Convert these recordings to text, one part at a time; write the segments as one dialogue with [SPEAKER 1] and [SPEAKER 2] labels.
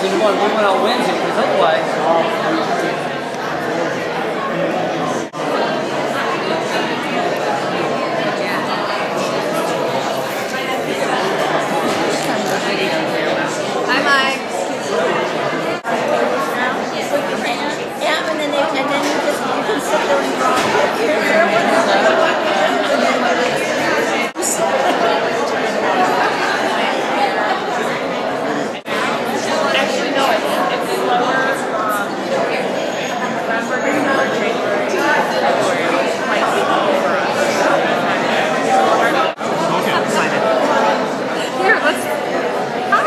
[SPEAKER 1] because we want on Wednesday, because otherwise.
[SPEAKER 2] Hi, Mike. Yeah, and then you can sit there and draw a picture.
[SPEAKER 3] Actually, no, it's lower. November, January, February might be over us. Okay, sign it. Here, let's. Hi.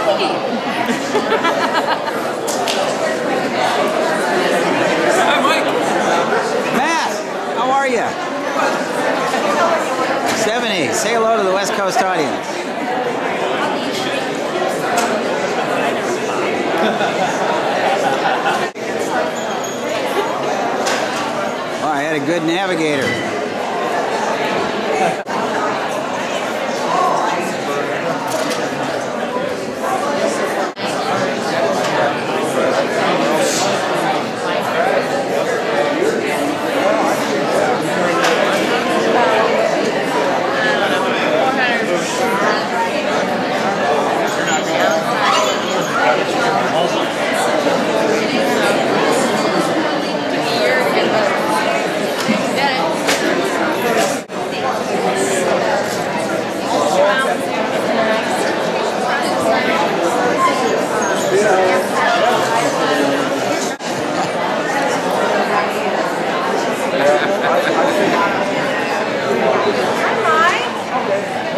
[SPEAKER 4] Hi, Mike.
[SPEAKER 5] Matt, how are you? 70. Say hello to the West Coast audience. Oh, I had a good navigator.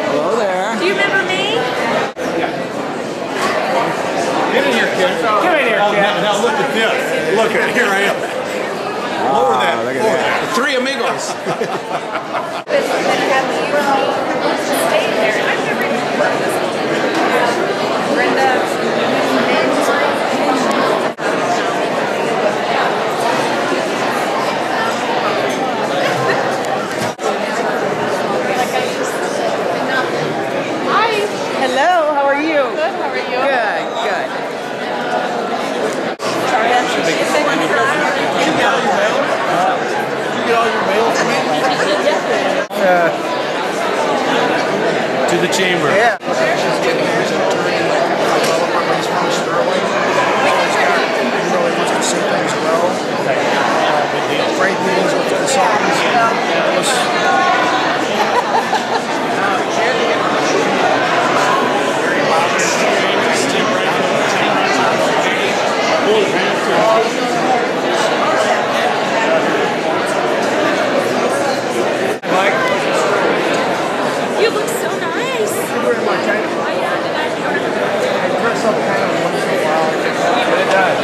[SPEAKER 5] Hello there.
[SPEAKER 2] Do you remember me?
[SPEAKER 4] Get in here, kid. Come in here, kid. Now look at this. Look at here I am. Lower that.
[SPEAKER 5] Look at that.
[SPEAKER 4] The three amigos.
[SPEAKER 2] Hello, how are you?
[SPEAKER 3] Good, how are you?
[SPEAKER 2] Good, good.
[SPEAKER 4] To the chamber.
[SPEAKER 2] Yeah.
[SPEAKER 6] Great meetings with the consultants.
[SPEAKER 2] You look so nice.
[SPEAKER 6] Thank you very much. I dress up kind of once in a while. But it does.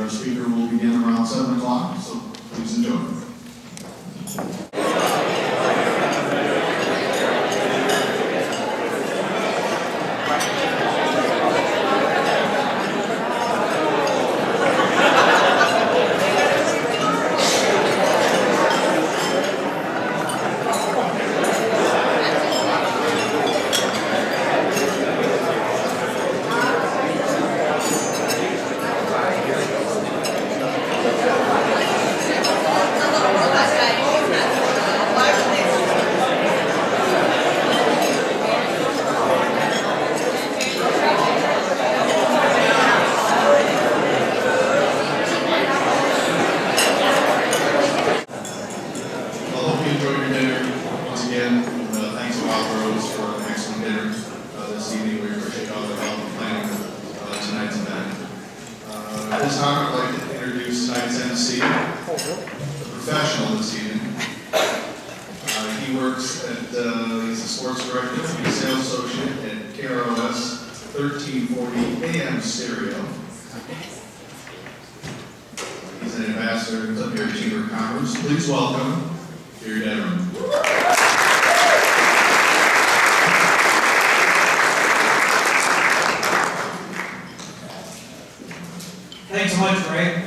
[SPEAKER 7] our speaker will begin around 7 o'clock, so please enjoy. At this time, I'd like to introduce tonight's MC, the professional this evening. He works at, he's a sports director, he's a sales associate at KROS 1340 AM Stereo. He's an ambassador of the Chamber of Commerce. Please welcome Gary Dedram.
[SPEAKER 1] Thanks so much, Ray.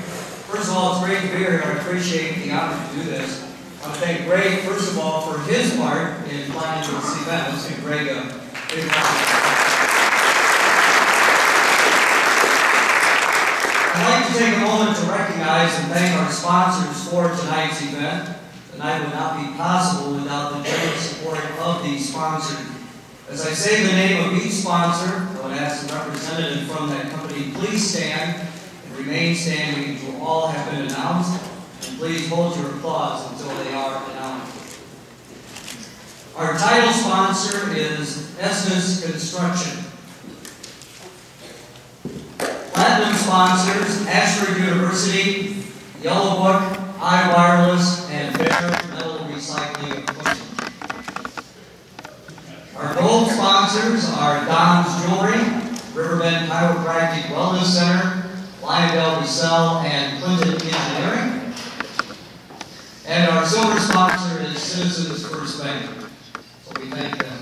[SPEAKER 1] First of all, it's great to be here. I appreciate the honor to do this. I want to thank Ray, first of all, for his part in planning this event. Let's give Ray a big round. I'd like to take a moment to recognize and thank our sponsors for tonight's event. Tonight would not be possible without the generous support of these sponsors. As I say the name of each sponsor, I would ask the representative from that company, please stand. Remain standing until all have been announced, and please hold your applause until they are announced. Our title sponsor is Estes Construction. Platinum sponsors, Ashford University, Yellow Book, iWireless, and Bear Metal Recycling Equipment. Our gold sponsors are Don's Jewelry, Riverbend Chiropractic Wellness Center, Lionel Bissell, and Clinton Engineering. And our silver sponsor is Citizens First Bank. So we thank them.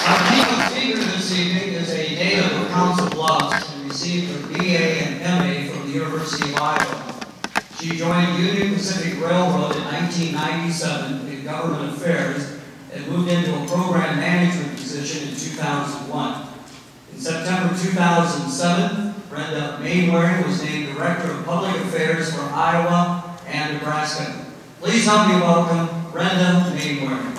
[SPEAKER 1] Our keynote speaker this evening is a native of Council Bluffs and received her BA and MA from the University of Iowa. She joined Union Pacific Railroad in 1997 in government affairs and moved into a program management position in 2001. In September 2007, Brenda Mainwaring was named Director of Public Affairs for Iowa and Nebraska. Please help me welcome Brenda Mainwaring.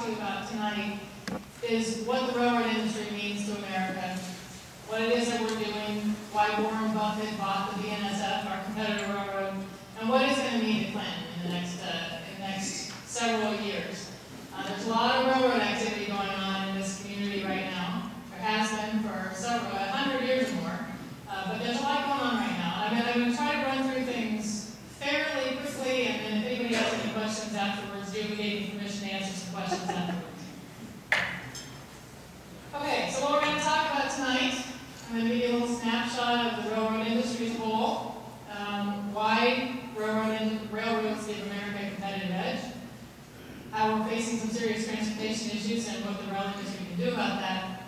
[SPEAKER 8] to you about tonight is what the railroad industry means to America, what it is that we're doing, why Warren Buffett bought the BNSF, our competitor railroad, and what it's going to mean to Clinton in the next several years. There's a lot of railroad activity going on in this community right now. There has been for 100 years or more, but there's a lot going on right now. I'm going to try to run through things fairly quickly, and then if anybody has any questions afterwards, Julie gave me permission to answer some questions afterwards. Okay, so what we're going to talk about tonight, I'm going to give you a little snapshot of the railroad industry as a whole, why railroads give America a competitive edge, how we're facing some serious transportation issues and what the rail industry can do about that,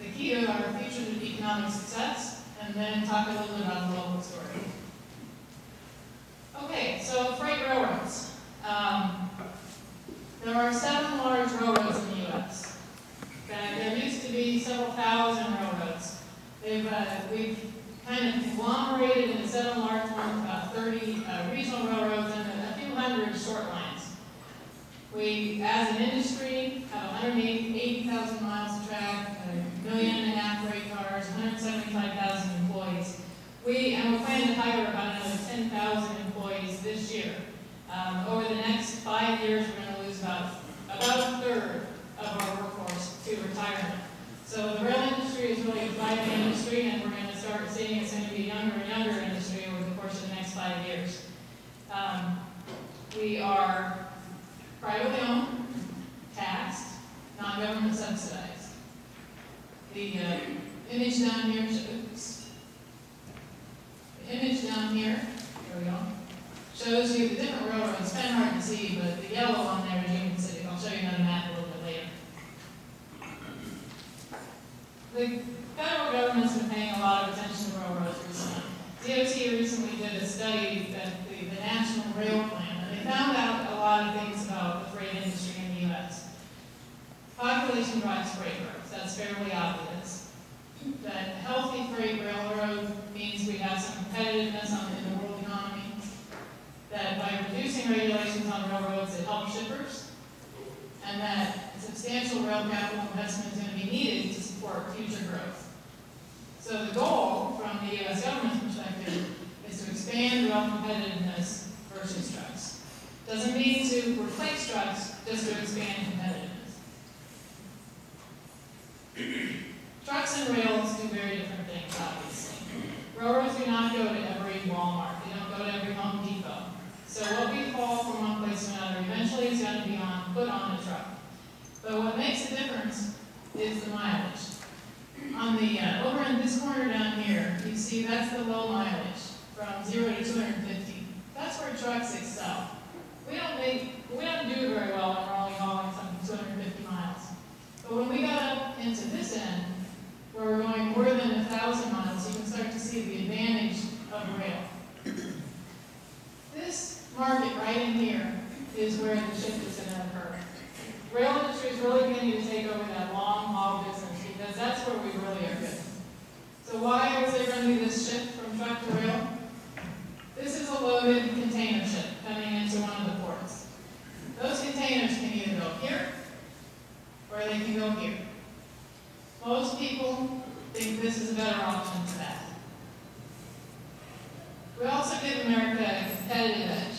[SPEAKER 8] the key to our future economic success, and then talk a little bit about the local story. Okay, so freight railroads. There are 7 large railroads in the U.S. There used to be several thousand railroads. We've kind of conglomerated into 7 large ones, about 30 regional railroads, and a few hundred short lines. We, as an industry, have 180,000 miles of track, 1.5 million freight cars, 175,000 employees. And we're planning to hire about another 10,000 employees this year. Over the next 5 years, we're going to lose about a third of our workforce to retirement. So the rail industry is really a thriving industry, and we're going to start seeing it's going to be a younger and younger industry over the course of the next 5 years. We are privately owned, taxed, non-government subsidized. The image down here, there we go, shows you the different railroads. It's kind of hard to see, but the yellow on there is Union Pacific. I'll show you another map a little bit later. The federal government's been paying a lot of attention to railroads recently. DOT recently did a study that the National Rail Plan, and they found out a lot of things about the freight industry in the U.S. Population drives freight growth. That's fairly obvious. That healthy freight railroad means we have some competitiveness in the world economy. That by reducing regulations on railroads, it helps shippers. And that substantial rail capital investment is going to be needed to support future growth. So the goal from the U.S. government's perspective is to expand rail competitiveness versus trucks. Doesn't mean to replace trucks, just to expand competitiveness. Trucks and rails do very different things, obviously. Railroads do not go to every Walmart. They don't go to every Home Depot. So what we haul from one place to another eventually is going to be put on a truck. But what makes a difference is the mileage. On the over in this corner down here, you see that's the low mileage from 0 to 250. That's where trucks excel. We don't do very well when we're only hauling something 250 miles. But when we got up into this end, where we're going more than 1,000 miles, you can start to see the advantage of rail. This market right in here is where the shift is going to occur. Rail industry is really going to take over that long haul business because that's where we really are good. So why is there going to be this shift from truck to rail? This is a loaded container ship coming into one of the ports. Those containers can either go here or they can go here. Most people think this is a better option to that. We also give America a competitive edge.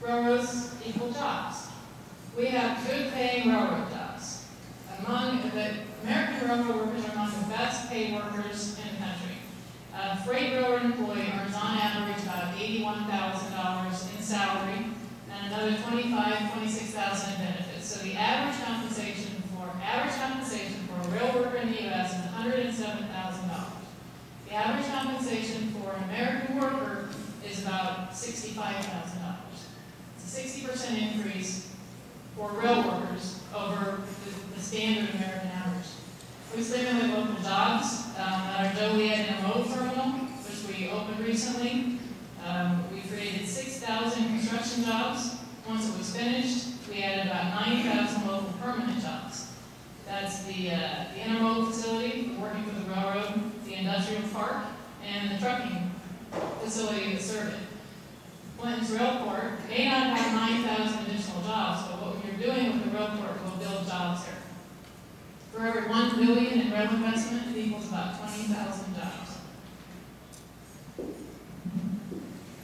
[SPEAKER 8] Railroads equal jobs. We have good paying railroad jobs. The American railroad workers are among the best paid workers in the country. A freight railroad employee earns on average about $81,000 in salary and another $25,000, $26,000 in benefits. So the average compensation for a rail worker in the U.S. is $107,000. The average compensation for an American worker is about $65,000. It's a 60% increase for rail workers over the standard American average. We stimulate local jobs at our Joliet Intermodal Terminal, which we opened recently. We created 6,000 construction jobs. Once it was finished, we added about 9,000 local permanent jobs. That's the intermodal facility, working for the railroad, the industrial park, and the trucking facility that served it. Clinton's Railport may not have 9,000 additional jobs, rail investment, it equals about 20,000 jobs.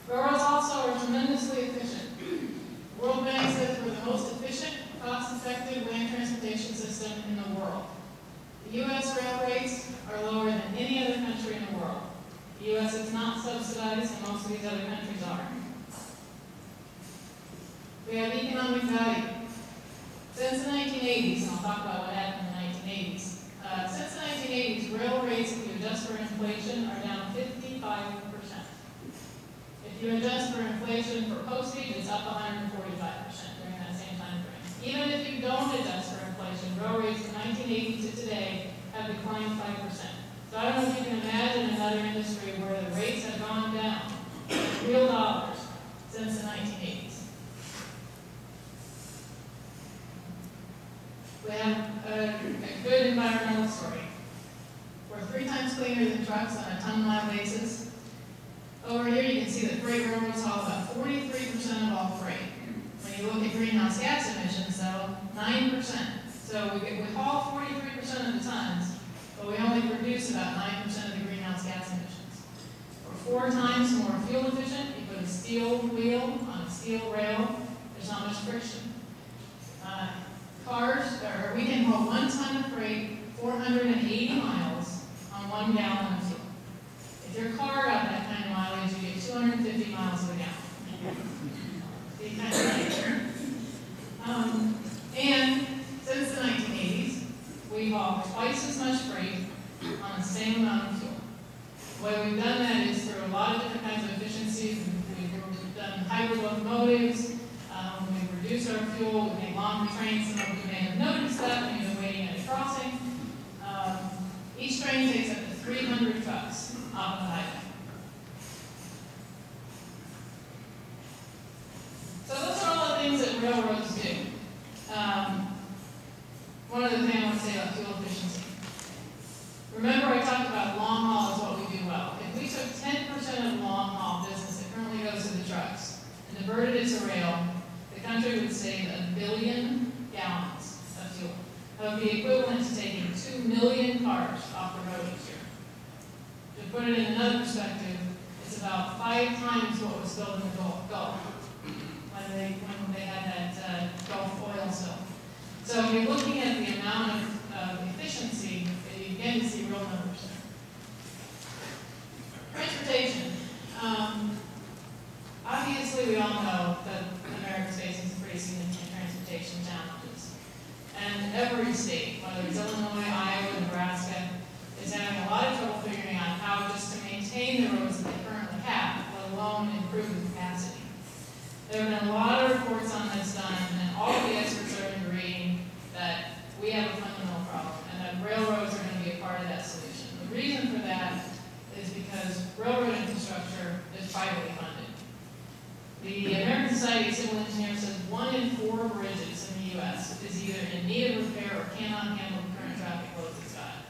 [SPEAKER 8] Railroads also are tremendously efficient. The World Bank says we're the most efficient, cost-effective land transportation system in the world. The U.S. rail rates are lower than any other country in the world. The U.S. is not subsidized, and most of these other countries are. We have economic value. Since the 1980s, and I'll talk about what happened in the 1980s, since the 1980s, rail rates, if you adjust for inflation, are down 55%. If you adjust for inflation for postage, it's up 145% during that same time frame. Even if you don't adjust for inflation, rail rates from 1980 to today have declined 5%. So I don't know if you can imagine another industry where the rates have gone down, real dollars, since the 1980s. We have a good environmental story. We're 3 times cleaner than trucks on a ton-mile basis. Over here you can see that freight railroads haul about 43% of all freight. When you look at greenhouse gas emissions, though, 9%. So we haul 43% of the tons, but we only produce about 9% of the greenhouse gas emissions. We're 4 times more fuel efficient. You put a steel wheel on a steel rail, there's not much friction. We can haul 1 ton of freight 480 miles on 1 gallon of fuel. If your car got that kind of mileage, you get 250 miles a gallon. See, kind of right. And since the 1980s, we've hauled twice as much freight on the same amount of fuel. The way we've done that is through a lot of different kinds of efficiencies. We've done hybrid locomotives. We've reduced our fuel. We've made longer trains. Some of you may have noticed that when you've been waiting at a crossing. Each train takes up to 300 trucks off the highway. So those are all the things that railroads do. One other thing I want to say about fuel efficiency. Remember I talked about long haul is what we do well. If we took 10% of long haul business that currently goes to the trucks and diverted it to rail, the country would save 1 billion gallons of fuel. That would be equivalent to taking 2 million cars off the road each year. To put it in another perspective, it's about 5 times what was spilled in the Gulf when they had that Gulf oil spill. So if you're looking at the amount of efficiency, you begin to see real numbers there. Transportation. Obviously, we all know that America's facing some pretty significant transportation challenges. And every state, whether it's Illinois, Iowa, Nebraska, is having a lot of trouble figuring out how just to maintain the roads that they currently have, let alone improve the capacity. There have been a lot of reports on this done, and all of the experts are agreeing that we have a fundamental problem, and that railroads are going to be a part of that solution. The reason for that is because railroad infrastructure is privately funded. The American Society of Civil Engineers says 1 in 4 bridges in the U.S. is either in need of repair or cannot handle the current traffic loads it's got.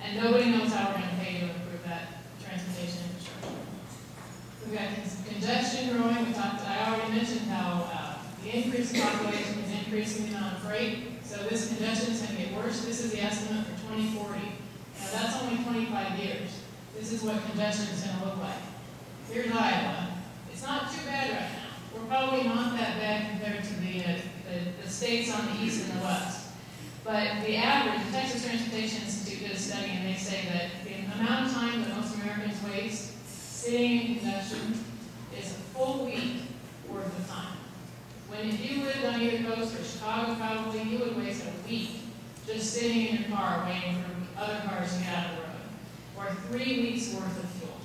[SPEAKER 8] And nobody knows how we're going to pay to improve that transportation infrastructure. We've got congestion growing. I already mentioned how the increase in population is increasing the amount of freight. So this congestion is going to get worse. This is the estimate for 2040. Now that's only 25 years. This is what congestion is going to look like. Here's Iowa. It's not too bad right now. We're probably not that bad compared to the states on the east and the west. But the average, the Texas Transportation Institute did a study, and they say that the amount of time that most Americans waste sitting in congestion is a full week worth of time. When if you lived on either coast or Chicago, probably you would waste a week just sitting in your car waiting for other cars to get out of the road, or 3 weeks worth of fuel.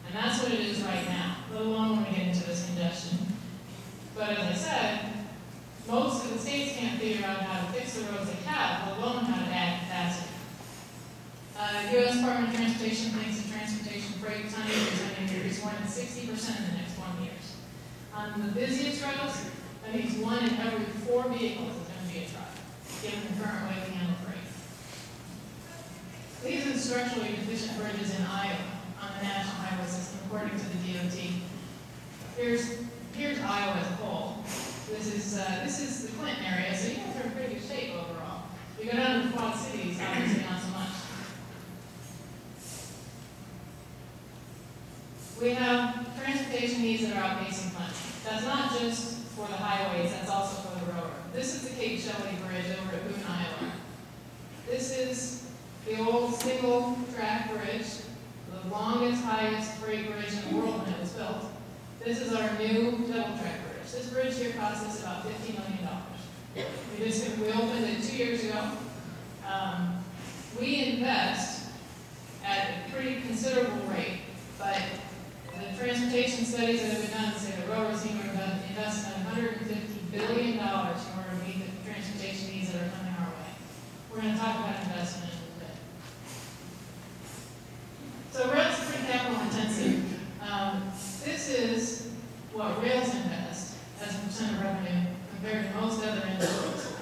[SPEAKER 8] And that's what it is right now, let alone when we get into this congestion. But as I said, most of the states can't figure out how to fix the roads they have, let alone how to add capacity. U.S. Department of Transportation thinks that transportation freight tonnage is going to increase more than 60% in the next 20 years. On the busiest roads, that means 1 in every 4 vehicles is going to be a truck, given the current way we handle freight. These are structurally deficient bridges in Iowa on the national highway system, according to the DOT. Here's Iowa as a whole. This is the Clinton area, so you guys are in pretty good shape overall. You go down to the Quad Cities, obviously not so much. We have transportation needs that are outpacing funding. That's not just for the highways, that's also for the railroad. This is the Cape Shelley Bridge over at Boone, Iowa. This is the old single track bridge, the longest, highest freight bridge in the world when it was built. This is our new double track bridge. This bridge here cost us about $50 million. We opened it 2 years ago. We invest at a pretty considerable rate, but the transportation studies that have been done say the railroads need to invest $150 billion in order to meet the transportation needs that are coming our way. We're going to talk about investment in a little bit. So rail's pretty capital intensive. This is what rails invest as a percent of revenue compared to most other industries.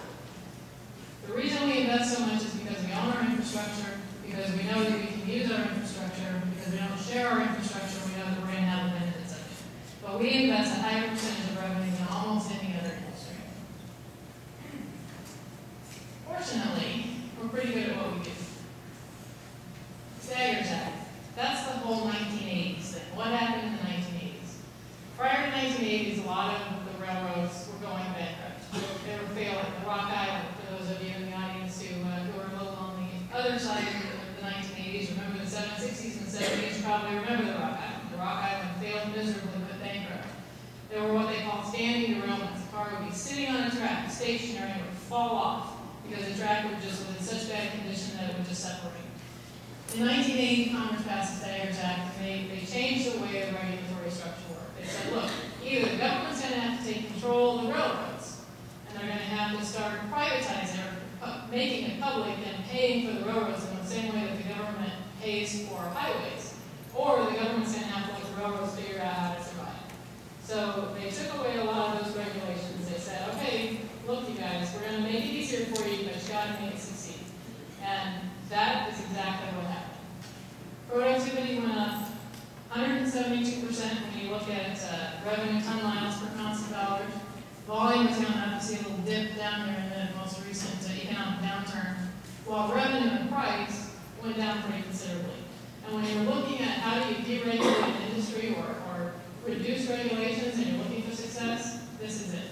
[SPEAKER 8] The reason we invest so much is because we own our infrastructure, because we know that we can use our infrastructure, because we don't share our infrastructure, we know that we're going to have the benefits of it. But we invest a higher percentage of revenue than almost any other industry. Fortunately, we're pretty good at what we do. Staggers Act. That's the whole 1980s thing. What happened in the 1980s? Prior to the 1980s, a lot of the railroads were going bankrupt. They were failing. The Rock Island, for those of you in the audience who are a little on the other side of the 1980s, remember the 60s and 70s, you probably remember the Rock Island. The Rock Island failed miserably, went bankrupt. They were what they called standing derailments. The car would be sitting on a track, stationary, and would fall off because the track was in such bad condition that it would just separate. In 1980, Congress passed the Staggers Act, and they changed the way the regulatory structure worked. They said, look, either the government's going to have to take control of the railroads, and they're going to have to start privatizing or making it public and paying for the railroads in the same way that the government pays for highways, or the government's going to have to let the railroads figure out how to survive. So they took away a lot of those regulations. They said, okay, look, you guys, we're going to make it easier for you, but you got to make it succeed. And that is exactly what happened. Productivity went up 172% when you look at revenue ton miles per constant dollar. Volume is going to have to see a little dip down here in the most recent economic downturn, while revenue and price went down pretty considerably. And when you're looking at how do you deregulate an industry or reduce regulations and you're looking for success, this is it.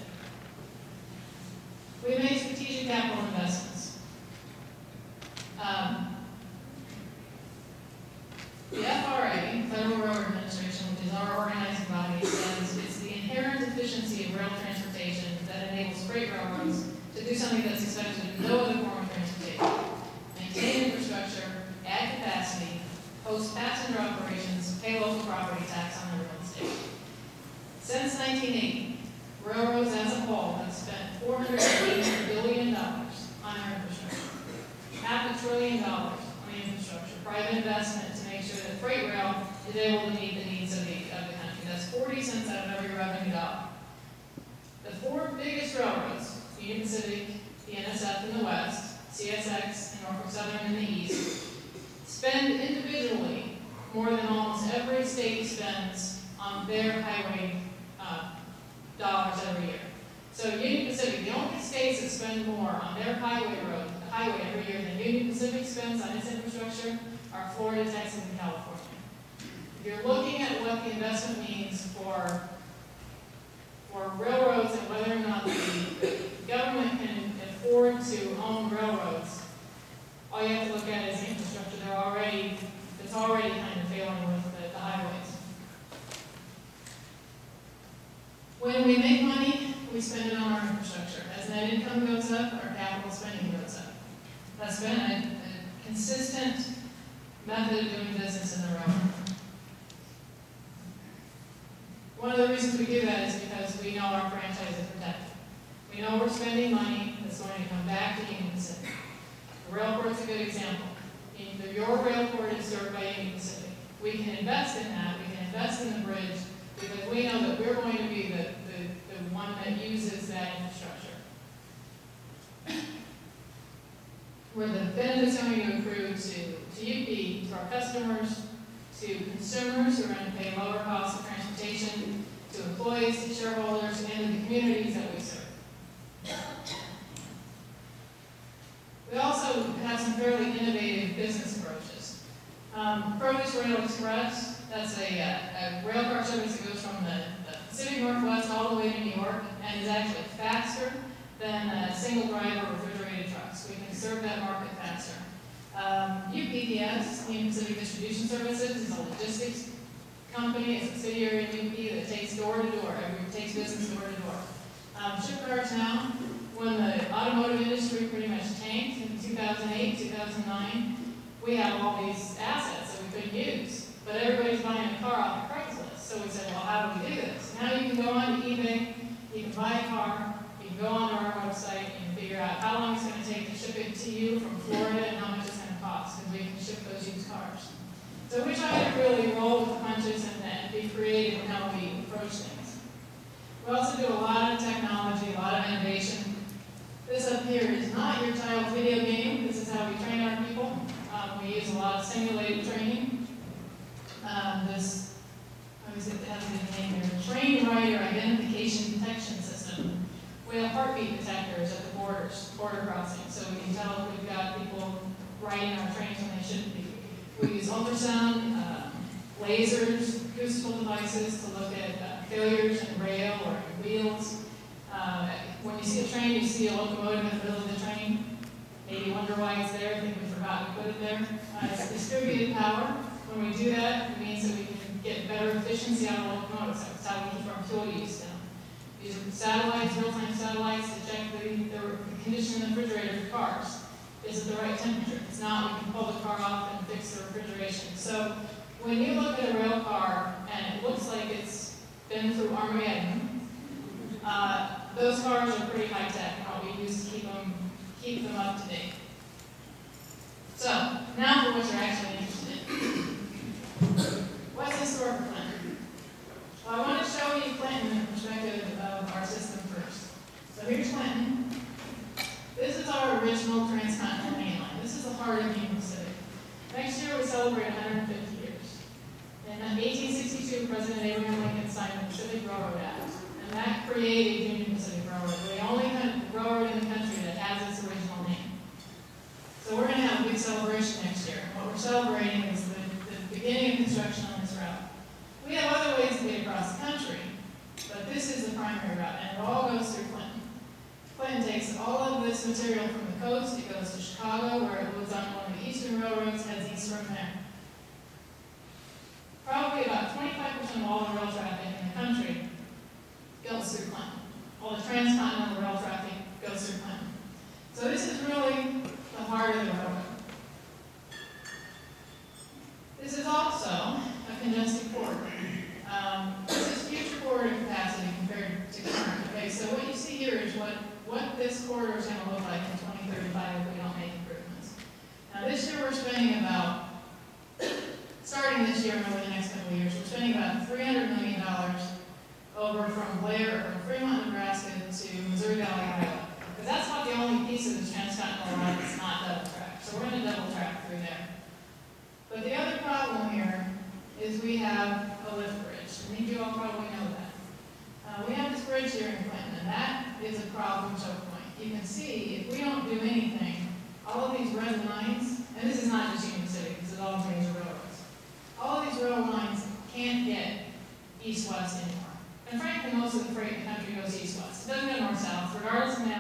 [SPEAKER 8] We made strategic capital investments. The FRA, Federal Railroad Administration, which is our organizing body, says it's the inherent efficiency of rail transportation that enables freight railroads to do something that's expected in no other form of transportation. Maintain infrastructure, add capacity, host passenger operations, pay local property tax on the real estate. Since 1980, railroads as a whole have spent $480 billion on their infrastructure. $500 billion on the infrastructure, private investment to make sure that freight rail is able to meet the needs of the country. That's 40 cents out of every revenue dollar. The four biggest railroads, Union Pacific, the NSF in the west, CSX and Norfolk Southern in the east, spend individually more than almost every state spends on their highway dollars every year. So Union Pacific, the only states that spend more on their highway every year than Union Pacific spends on its infrastructure are Florida, Texas, and California. If you're looking at what the investment means for railroads and whether or not the government can afford to own railroads, all you have to look at is the infrastructure. It's already kind of failing with the highways. When we make money, we spend it on our infrastructure. As net income goes up, our capital spending goes up. That's been a consistent method of doing business in the railroad. One of the reasons we do that is because we know our franchise is protected. We know we're spending money that's going to come back to Union Pacific. The railport's a good example. Your railport is served by Union Pacific. We can invest in that. We can invest in the bridge because we know that we're going to be the one that uses that infrastructure. Where the benefits are going to accrue to UP, to our customers, to consumers who are going to pay lower costs of transportation, to employees, to shareholders, and to the communities that we serve. We also have some fairly innovative business approaches. Produce Rail Express That's a rail car service that goes from the Pacific Northwest all the way to New York and is actually faster than single driver refrigerated trucks. We can serve that market faster. UPDS, Union Pacific Distribution Services, is a logistics company, a subsidiary of UP that takes door to door, takes business door to door. Ship cars now, when the automotive industry pretty much tanked in 2008, 2009, we have all these assets that we couldn't use. But everybody's buying a car off of Craigslist. So we said, well, how do we do this? Now you can go on to eBay, you can buy a car, you can go onto our website, and you can figure out how long it's going to take to ship it to you from Florida and how much it's going to cost, because we can ship those used cars. So we try to really roll with the punches and be creative in how we approach things. We also do a lot of technology, a lot of innovation. This up here is not your child's video game. This is how we train our people. We use a lot of simulated training. This, obviously it has a good name here, Trained Rider Identification Detection System. We have heartbeat detectors at the border crossings, so we can tell if we've got people riding our trains when they shouldn't be. We use ultrasound, lasers, acoustical devices to look at failures in rail or in wheels. When you see a train, you see a locomotive in the middle of the train. Maybe wonder why it's there, think we forgot to put it there. It's distributed power. When we do that, it means that we can get better efficiency out of locomotives. That's how we keep our fuel use down. Using satellites, real-time satellites to check the condition of the refrigerator for cars. Is it the right temperature? If it's not, we can pull the car off and fix the refrigeration. So when you look at a rail car and it looks like it's been through Armageddon, those cars are pretty high-tech and what we use to keep them up to date. So now for what you're actually interested in. What's in store for Clinton? Well, I want to show you Clinton in the perspective of our system first. So here's Clinton. This is our original transcontinental main line. This is the heart of Union Pacific. Next year we celebrate 150 years. In 1862, President Abraham Lincoln signed the Pacific Railroad Act, and that created Union Pacific Railroad, the only railroad in the country that has its original name. So we're going to have a big celebration next year. And what we're celebrating is the beginning of construction on this route. We have other ways to get across the country, but this is the primary route, and it all goes through Clinton. Clinton takes all of this material from the coast, it goes to Chicago, where it moves on one of the eastern railroads, heads east from there. Probably about 25% of all the rail traffic in the country goes through Clinton. All the transcontinental rail traffic goes through Clinton. So this is really the heart of the railroad. This is also a congested corridor. This is future corridor capacity compared to current. Okay, so what you see here is what this corridor is going to look like in 2035 if we don't make improvements. Now this year we're spending about, starting this year and over the next couple of years, we're spending about $300 million over from Fremont, Nebraska to Missouri Valley, Iowa. Because that's not the only piece of the transcontinental line that's not double track. So we're going to double track through there. But the other problem here is we have a lift bridge. I think you all probably know that. We have this bridge here in Clinton, and that is a problem choke point. You can see, if we don't do anything, all of these red lines, and this is not just Union Pacific, this is all major railroads, all of these rail lines can't get east-west anymore. And frankly, most of the freight in the country goes east-west. It doesn't go north-south, regardless of